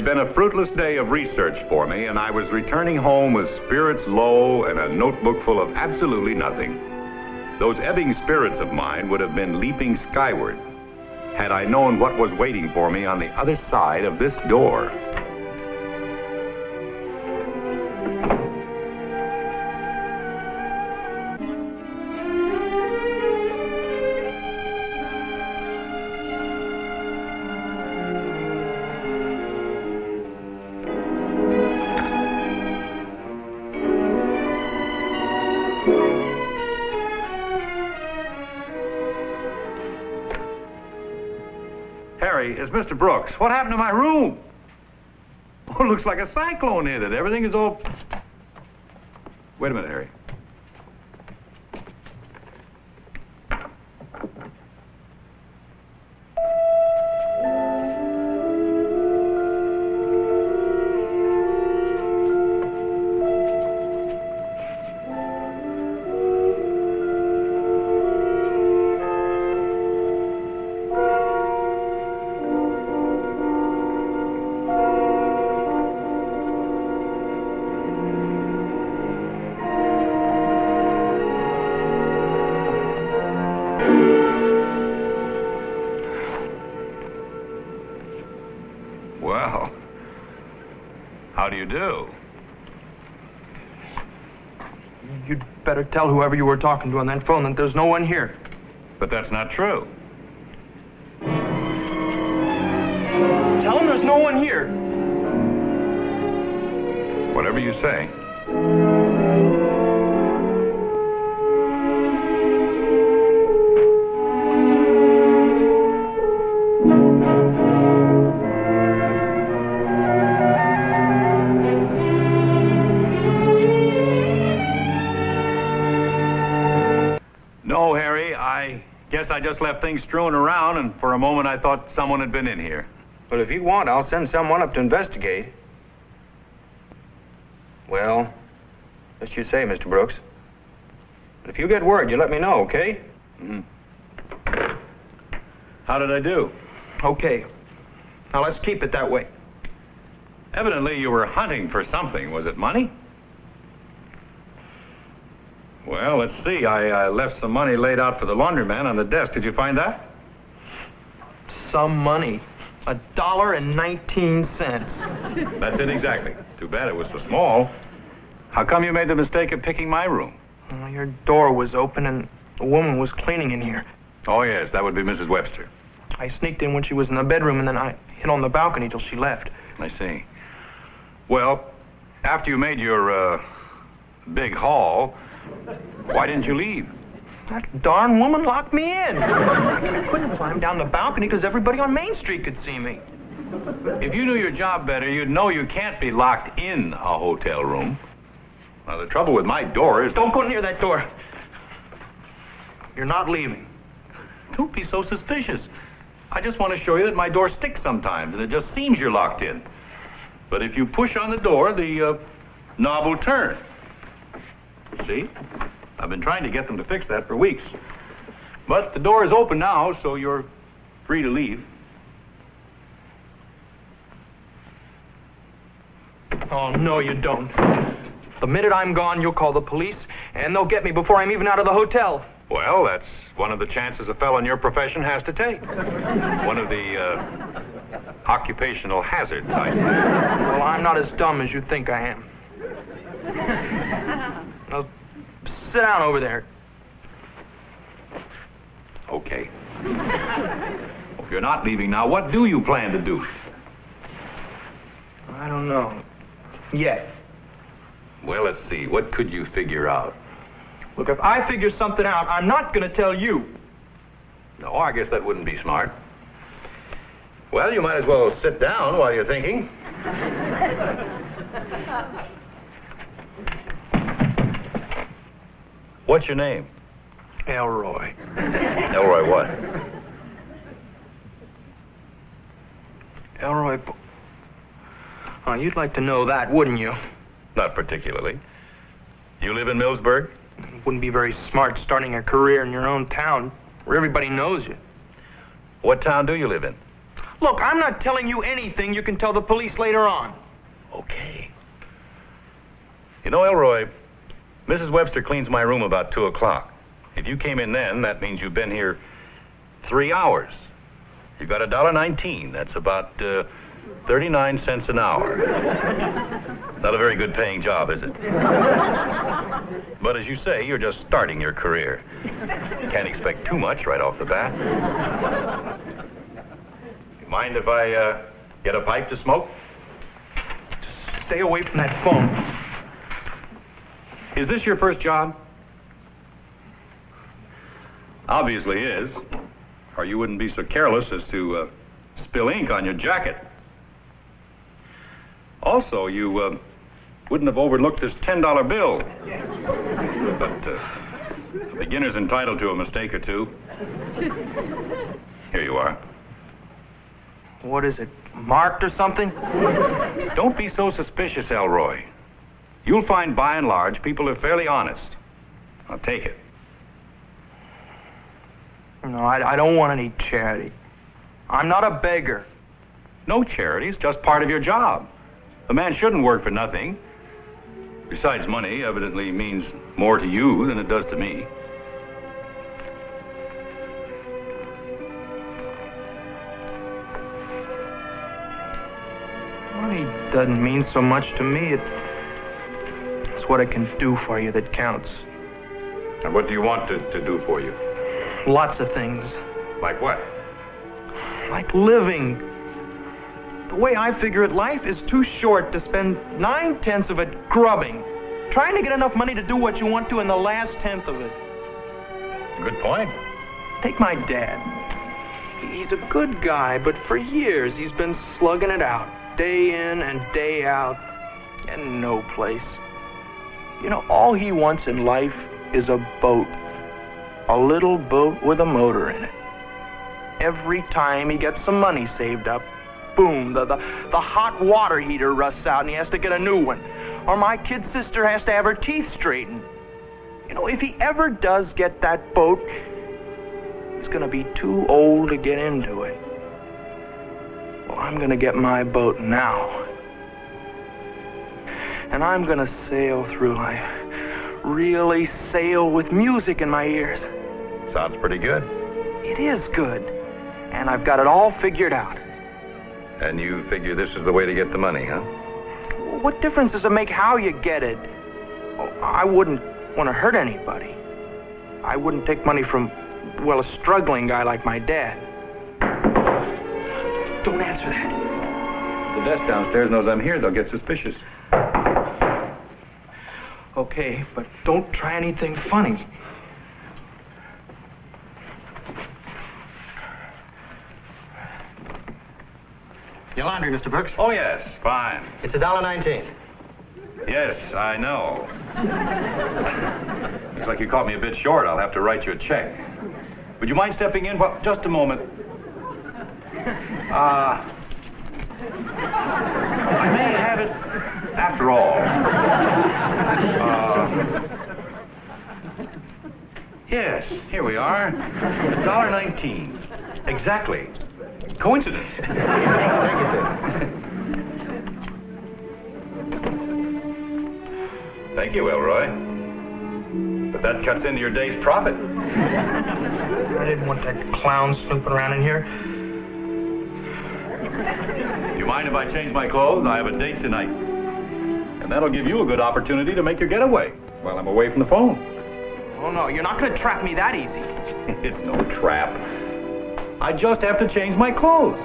had been a fruitless day of research for me, and I was returning home with spirits low and a notebook full of absolutely nothing. Those ebbing spirits of mine would have been leaping skyward had I known what was waiting for me on the other side of this door. It's Mr. Brooks. What happened to my room? Oh, it looks like a cyclone hit it. Everything is all... Wait a minute, Harry. Well, how do you do? You'd better tell whoever you were talking to on that phone that there's no one here. But that's not true. Tell them there's no one here. Whatever you say. No, Harry, I guess I just left things strewn around, and for a moment I thought someone had been in here. Well, if you want, I'll send someone up to investigate. Well, as you say, Mr. Brooks. If you get word, you let me know, okay? Mm-hmm. How did I do? Okay. Now, let's keep it that way. Evidently, you were hunting for something. Was it money? Well, let's see. I left some money laid out for the laundryman on the desk. Did you find that? Some money. $1.19. That's it exactly. Too bad it was so small. How come you made the mistake of picking my room? Well, your door was open and a woman was cleaning in here. Oh, yes, that would be Mrs. Webster. I sneaked in when she was in the bedroom, and then I hid on the balcony till she left. I see. Well, after you made your, big haul, why didn't you leave? That darn woman locked me in. I couldn't climb down the balcony because everybody on Main Street could see me. If you knew your job better, you'd know you can't be locked in a hotel room. Now, the trouble with my door is... Don't go near that door. You're not leaving. Don't be so suspicious. I just want to show you that my door sticks sometimes, and it just seems you're locked in. But if you push on the door, the knob will turn. See? I've been trying to get them to fix that for weeks. But the door is open now, so you're free to leave. Oh, no, you don't. The minute I'm gone, you'll call the police, and they'll get me before I'm even out of the hotel. Well, that's one of the chances a fellow in your profession has to take. One of the occupational hazards, I'd say. Well, I'm not as dumb as you think I am. Now, sit down over there. Okay. If you're not leaving now, what do you plan to do? I don't know. Yet. Well, let's see. What could you figure out? Look, if I figure something out, I'm not going to tell you. No, I guess that wouldn't be smart. Well, you might as well sit down while you're thinking. What's your name? Elroy. Elroy what? Elroy... Oh, you'd like to know that, wouldn't you? Not particularly. You live in Millsberg? It wouldn't be very smart starting a career in your own town where everybody knows you. What town do you live in? Look, I'm not telling you anything you can tell the police later on. Okay. You know, Elroy, Mrs. Webster cleans my room about 2 o'clock. If you came in then, that means you've been here 3 hours. You've got $1.19. That's about 39 cents an hour. Not a very good paying job, is it? But as you say, you're just starting your career. Can't expect too much right off the bat. Mind if I get a pipe to smoke? Just stay away from that phone. Is this your first job? Obviously is, or you wouldn't be so careless as to spill ink on your jacket. Also, you wouldn't have overlooked this $10 bill. But a beginner's entitled to a mistake or two. Here you are. What is it, marked or something? Don't be so suspicious, Elroy. You'll find, by and large, people are fairly honest. I'll take it. No, I don't want any charity. I'm not a beggar. No charity, it's just part of your job. A man shouldn't work for nothing. Besides, money evidently means more to you than it does to me. Money doesn't mean so much to me. It's what it can do for you that counts. And what do you want to do for you? Lots of things. Like what? Like living. The way I figure it, life is too short to spend 9/10 of it grubbing, trying to get enough money to do what you want to in the last 10th of it. Good point. Take my dad. He's a good guy, but for years he's been slugging it out, day in and day out, getting no place. You know, all he wants in life is a boat. A little boat with a motor in it. Every time he gets some money saved up, boom, the hot water heater rusts out and he has to get a new one. Or my kid sister has to have her teeth straightened. You know, if he ever does get that boat, he's gonna be too old to get into it. Well, I'm gonna get my boat now. And I'm gonna sail through life. Really sail with music in my ears. Sounds pretty good. It is good. And I've got it all figured out. And you figure this is the way to get the money, huh? What difference does it make how you get it? Oh, I wouldn't want to hurt anybody. I wouldn't take money from, well, a struggling guy like my dad. Don't answer that. The desk downstairs knows I'm here. They'll get suspicious. Okay, but don't try anything funny. Your laundry, Mr. Brooks. Oh, yes. Fine. It's $1.19. Yes, I know. Looks like you caught me a bit short. I'll have to write you a check. Would you mind stepping in? Well, just a moment. I may have it after all. Yes, here we are. It's $1.19. Exactly. Coincidence. Thank you, sir. Thank you, Elroy. But that cuts into your day's profit. I didn't want that clown snooping around in here. Do you mind if I change my clothes? I have a date tonight. And that'll give you a good opportunity to make your getaway while I'm away from the phone. Oh, no, you're not going to trap me that easy. It's no trap. I just have to change my clothes.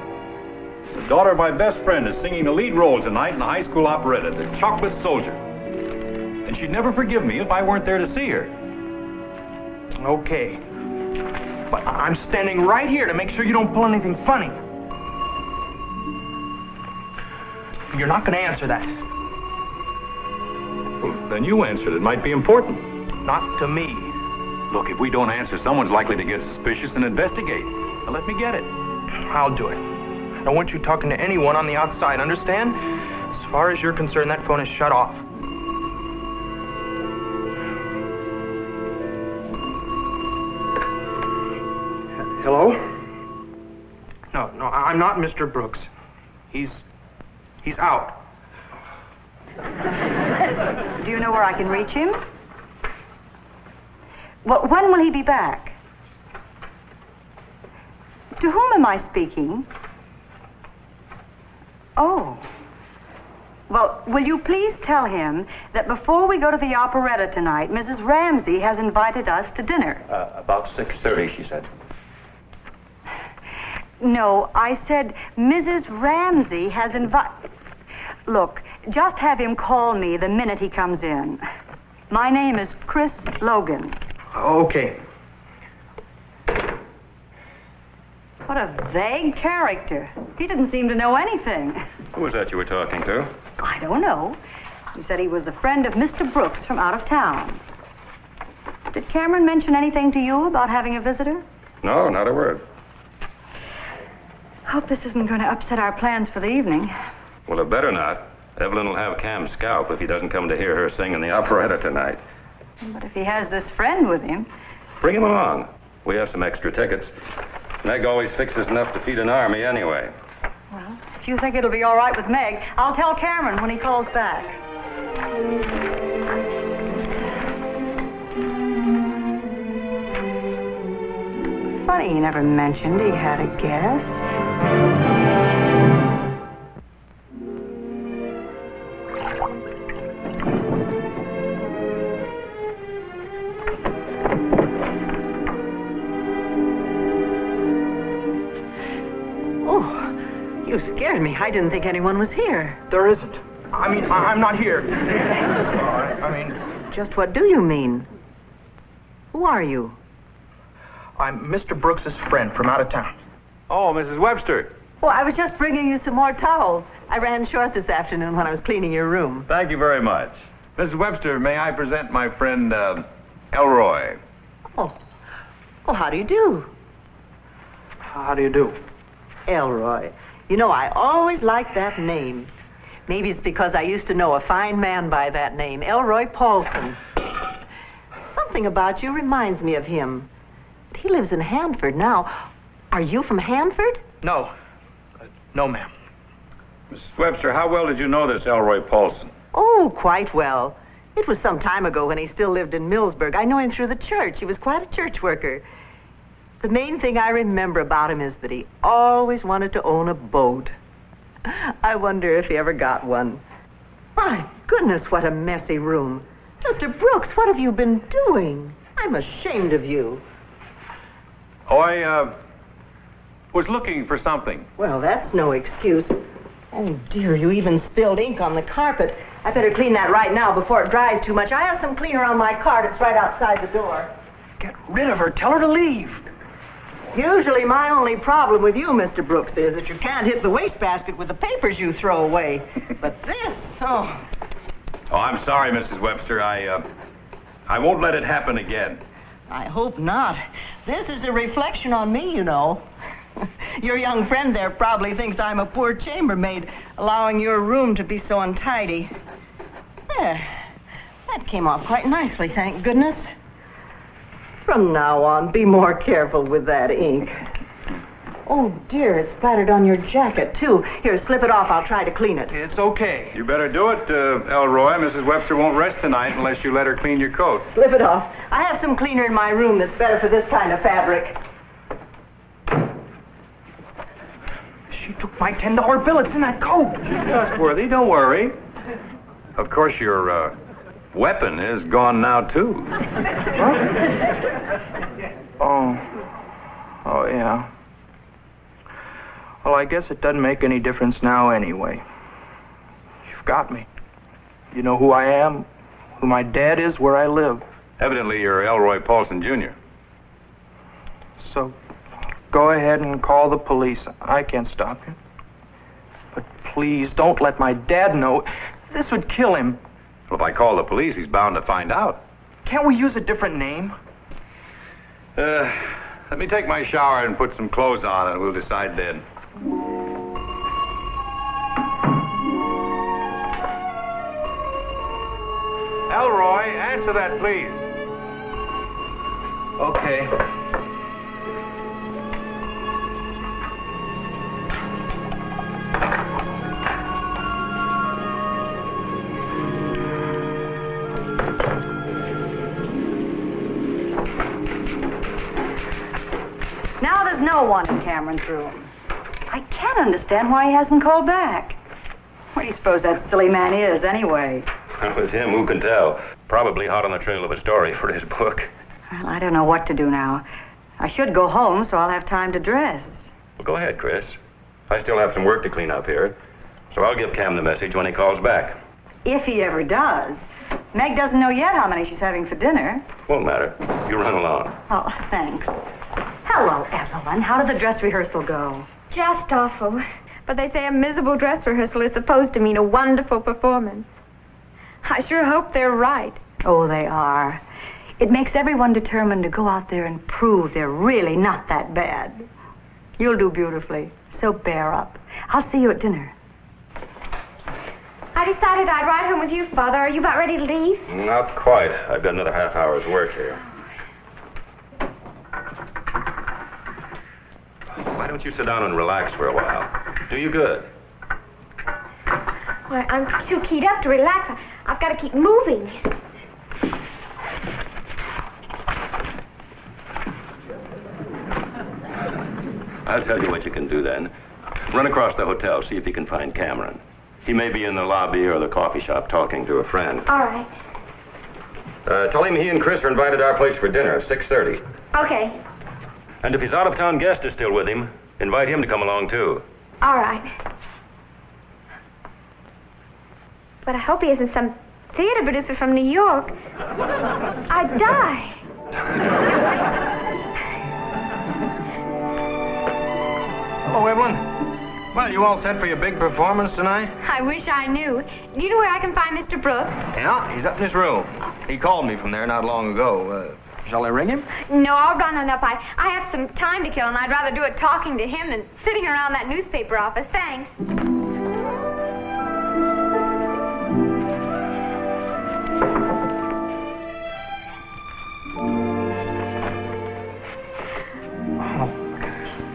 The daughter of my best friend is singing the lead role tonight in the high school operetta, The Chocolate Soldier. And she'd never forgive me if I weren't there to see her. Okay. But I'm standing right here to make sure you don't pull anything funny. You're not going to answer that. Well, then you answered. It might be important. Not to me. Look, if we don't answer, someone's likely to get suspicious and investigate. Now, let me get it. I'll do it. I don't want you talking to anyone on the outside, understand? As far as you're concerned, that phone is shut off. Hello? No, I'm not Mr. Brooks. He's out. Do you know where I can reach him? Well, when will he be back? To whom am I speaking? Oh. Well, will you please tell him that before we go to the operetta tonight, Mrs. Ramsey has invited us to dinner. About 6:30, she said. No, I said Mrs. Ramsey has invited... Look, just have him call me the minute he comes in. My name is Chris Logan. Okay. What a vague character. He didn't seem to know anything. Who was that you were talking to? I don't know. He said he was a friend of Mr. Brooks from out of town. Did Cameron mention anything to you about having a visitor? No, not a word. Hope this isn't going to upset our plans for the evening. Well, it better not. Evelyn will have Cam scalp if he doesn't come to hear her sing in the operetta tonight. But if he has this friend with him... Bring him along. We have some extra tickets. Meg always fixes enough to feed an army anyway. Well, if you think it'll be all right with Meg, I'll tell Cameron when he calls back. Funny he never mentioned he had a guest. You scared me. I didn't think anyone was here. There isn't. I mean, I'm not here. Just what do you mean? Who are you? I'm Mr. Brooks's friend from out of town. Oh, Mrs. Webster. Oh, I was just bringing you some more towels. I ran short this afternoon when I was cleaning your room. Thank you very much. Mrs. Webster, may I present my friend, Elroy? Oh, how do you do? How do you do? Elroy. You know, I always liked that name. Maybe it's because I used to know a fine man by that name, Elroy Paulson. Something about you reminds me of him. He lives in Hanford now. Are you from Hanford? No. No, ma'am. Mrs. Webster, how well did you know this Elroy Paulson? Oh, quite well. It was some time ago when he still lived in Millsberg. I know him through the church. He was quite a church worker. The main thing I remember about him is that he always wanted to own a boat. I wonder if he ever got one. My goodness, what a messy room. Mr. Brooks, what have you been doing? I'm ashamed of you. Oh, I, was looking for something. Well, that's no excuse. Oh, dear, you even spilled ink on the carpet. I better clean that right now before it dries too much. I have some cleaner on my cart. It's right outside the door. Get rid of her. Tell her to leave. Usually my only problem with you, Mr. Brooks, is that you can't hit the wastebasket with the papers you throw away. But this, oh... Oh, I'm sorry, Mrs. Webster. I won't let it happen again. I hope not. This is a reflection on me, you know. Your young friend there probably thinks I'm a poor chambermaid, allowing your room to be so untidy. There. That came off quite nicely, thank goodness. From now on, be more careful with that ink. Oh, dear, it's splattered on your jacket, too. Here, slip it off. I'll try to clean it. It's okay. You better do it, Elroy. Mrs. Webster won't rest tonight unless you let her clean your coat. Slip it off. I have some cleaner in my room that's better for this kind of fabric. She took my $10 bill. It's in that coat. Trustworthy, don't worry. Of course, your, weapon is gone now, too. Oh, yeah. Well, I guess it doesn't make any difference now anyway. You've got me. You know who I am, who my dad is, where I live. Evidently, you're Elroy Paulson, Jr. So, go ahead and call the police. I can't stop you. But please, don't let my dad know. This would kill him. Well, if I call the police, he's bound to find out. Can't we use a different name? Let me take my shower and put some clothes on, and we'll decide then. Elroy, answer that, please. Okay. There's no one in Cameron's room. I can't understand why he hasn't called back. What do you suppose that silly man is, anyway? With him, who can tell? Probably hot on the trail of a story for his book. Well, I don't know what to do now. I should go home so I'll have time to dress. Well, go ahead, Chris. I still have some work to clean up here. So I'll give Cam the message when he calls back. If he ever does. Meg doesn't know yet how many she's having for dinner. Won't matter. You run along. Oh, thanks. Hello, Evelyn. How did the dress rehearsal go? Just awful. But they say a miserable dress rehearsal is supposed to mean a wonderful performance. I sure hope they're right. Oh, they are. It makes everyone determined to go out there and prove they're really not that bad. You'll do beautifully, so bear up. I'll see you at dinner. I decided I'd ride home with you, Father. Are you about ready to leave? Not quite. I've got another half hour's work here. Why don't you sit down and relax for a while? Do you good. Why, I'm too keyed up to relax. I've got to keep moving. I'll tell you what you can do then. Run across the hotel, see if you can find Cameron. He may be in the lobby or the coffee shop talking to a friend. All right. Tell him he and Chris are invited to our place for dinner, 6:30. Okay. And if his out-of-town guest is still with him, invite him to come along, too. All right. But I hope he isn't some theater producer from New York. I'd die. Hello, Evelyn. Well, you all set for your big performance tonight? I wish I knew. Do you know where I can find Mr. Brooks? Yeah, he's up in his room. He called me from there not long ago. Shall I ring him? No, I'll run on up. I have some time to kill, and I'd rather do it talking to him than sitting around that newspaper office. Thanks.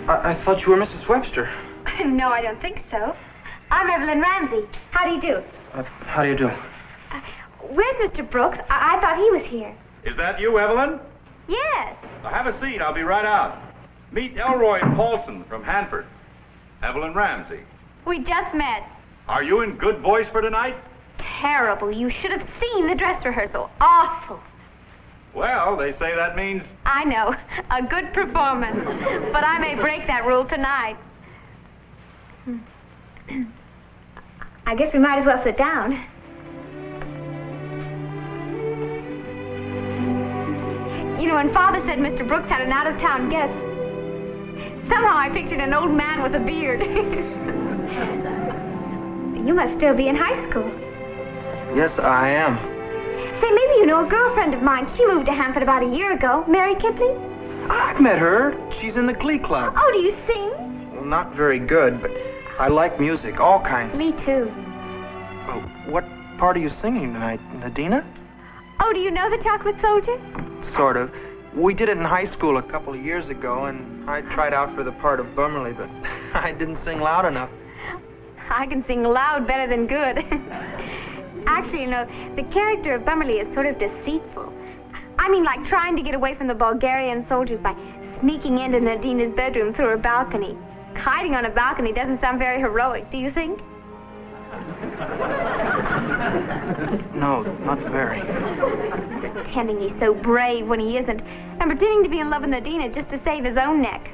I thought you were Mrs. Webster. No, I don't think so. I'm Evelyn Ramsey. How do you do? How do you do? Where's Mr. Brooks? I thought he was here. Is that you, Evelyn? Yes. Have a seat. I'll be right out. Meet Elroy Paulson from Hanford. Evelyn Ramsey. We just met. Are you in good voice for tonight? Terrible. You should have seen the dress rehearsal. Awful. Well, they say that means... I know. A good performance. But I may break that rule tonight. I guess we might as well sit down. You know, when Father said Mr. Brooks had an out-of-town guest, somehow I pictured an old man with a beard. You must still be in high school. Yes, I am. Say, maybe you know a girlfriend of mine. She moved to Hanford about a year ago. Mary Kipling? I've met her. She's in the Glee Club. Oh, do you sing? Well, not very good, but I like music, all kinds. Me too. Oh, what part are you singing tonight, Nadina? Oh, do you know the Chocolate Soldier? Sort of. We did it in high school a couple of years ago, and I tried out for the part of Bummerly, but I didn't sing loud enough. I can sing loud better than good. Actually, you know, the character of Bummerly is sort of deceitful. I mean, like trying to get away from the Bulgarian soldiers by sneaking into Nadina's bedroom through her balcony. Hiding on a balcony doesn't sound very heroic, do you think? No, not very. Pretending he's so brave when he isn't, and pretending to be in love with Nadina just to save his own neck.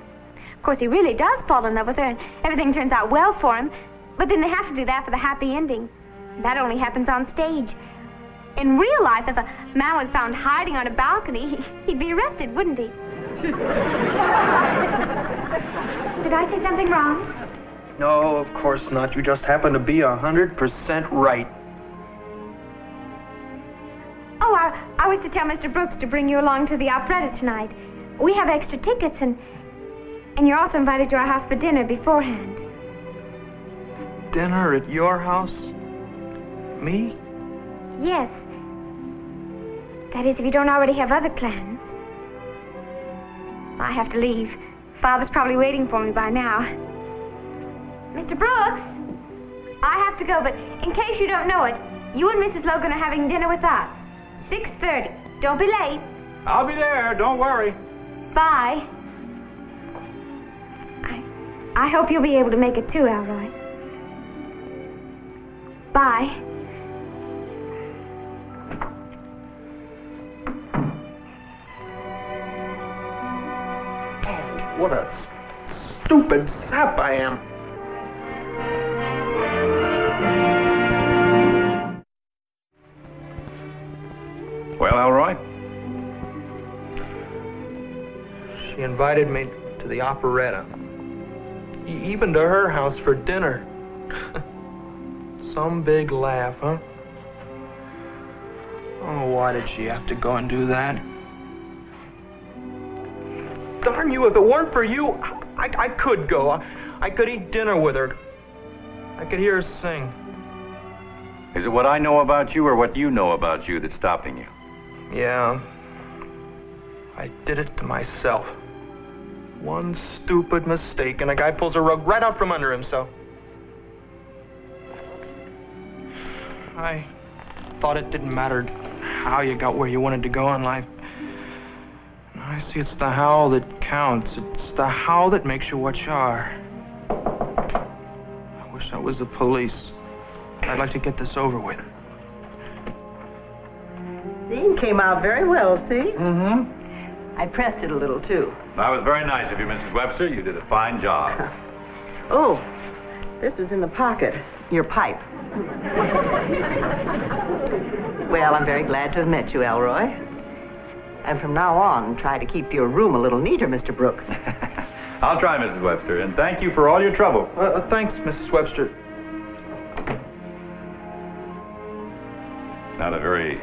Of course, he really does fall in love with her, and everything turns out well for him, but then they have to do that for the happy ending. That only happens on stage. In real life, if a man was found hiding on a balcony, he'd be arrested, wouldn't he? Did I say something wrong? No, of course not. You just happen to be 100% right. Oh, I was to tell Mr. Brooks to bring you along to the operetta tonight. We have extra tickets, and you're also invited to our house for dinner beforehand. Dinner at your house? Me? Yes. That is, if you don't already have other plans. I have to leave. Father's probably waiting for me by now. Mr. Brooks, I have to go, but in case you don't know it, you and Mrs. Logan are having dinner with us. 6:30. Don't be late. I'll be there. Don't worry. Bye. I hope you'll be able to make it too, Elroy. Bye. What a stupid sap I am. Well, Elroy? She invited me to the operetta. Even to her house for dinner. Some big laugh, huh? Oh, why did she have to go and do that? Darn you, if it weren't for you, I could go. I could eat dinner with her. I could hear her sing. Is it what I know about you or what you know about you that's stopping you? Yeah. I did it to myself. One stupid mistake, and a guy pulls a rug right out from under him, so... I thought it didn't matter how you got where you wanted to go in life. I see it's the how that counts. It's the how that makes you what you are. I wish I was the police. I'd like to get this over with. The ink came out very well, see? Mm-hmm. I pressed it a little, too. That was very nice of you, Mrs. Webster. You did a fine job. Oh, this was in the pocket. Your pipe. Well, I'm very glad to have met you, Elroy. And from now on, try to keep your room a little neater, Mr. Brooks. I'll try, Mrs. Webster, and thank you for all your trouble. Thanks, Mrs. Webster. Not a very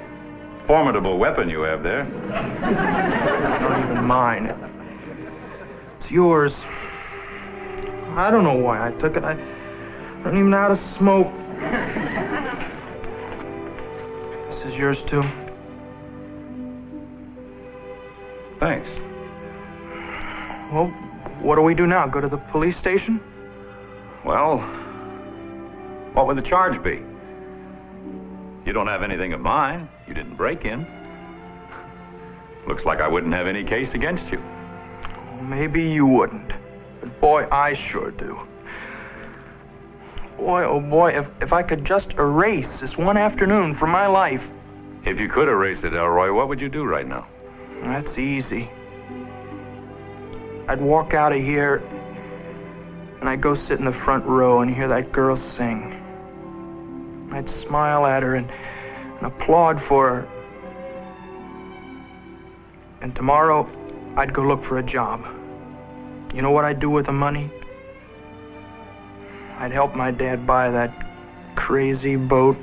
formidable weapon you have there. Not even mine. It's yours. I don't know why I took it. I don't even know how to smoke. This is yours, too. Thanks. Well, what do we do now? Go to the police station? Well, what would the charge be? You don't have anything of mine. You didn't break in. Looks like I wouldn't have any case against you. Maybe you wouldn't. But boy, I sure do. Boy, oh boy, if I could just erase this one afternoon from my life. If you could erase it, Elroy, what would you do right now? That's easy. I'd walk out of here, and I'd go sit in the front row and hear that girl sing. I'd smile at her and applaud for her. And tomorrow, I'd go look for a job. You know what I'd do with the money? I'd help my dad buy that crazy boat.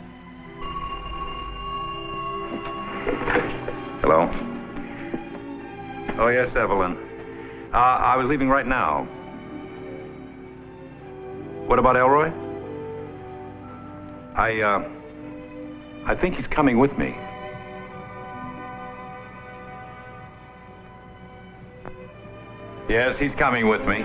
Hello? Oh, yes, Evelyn. I was leaving right now. What about Elroy? I think he's coming with me. Yes, he's coming with me.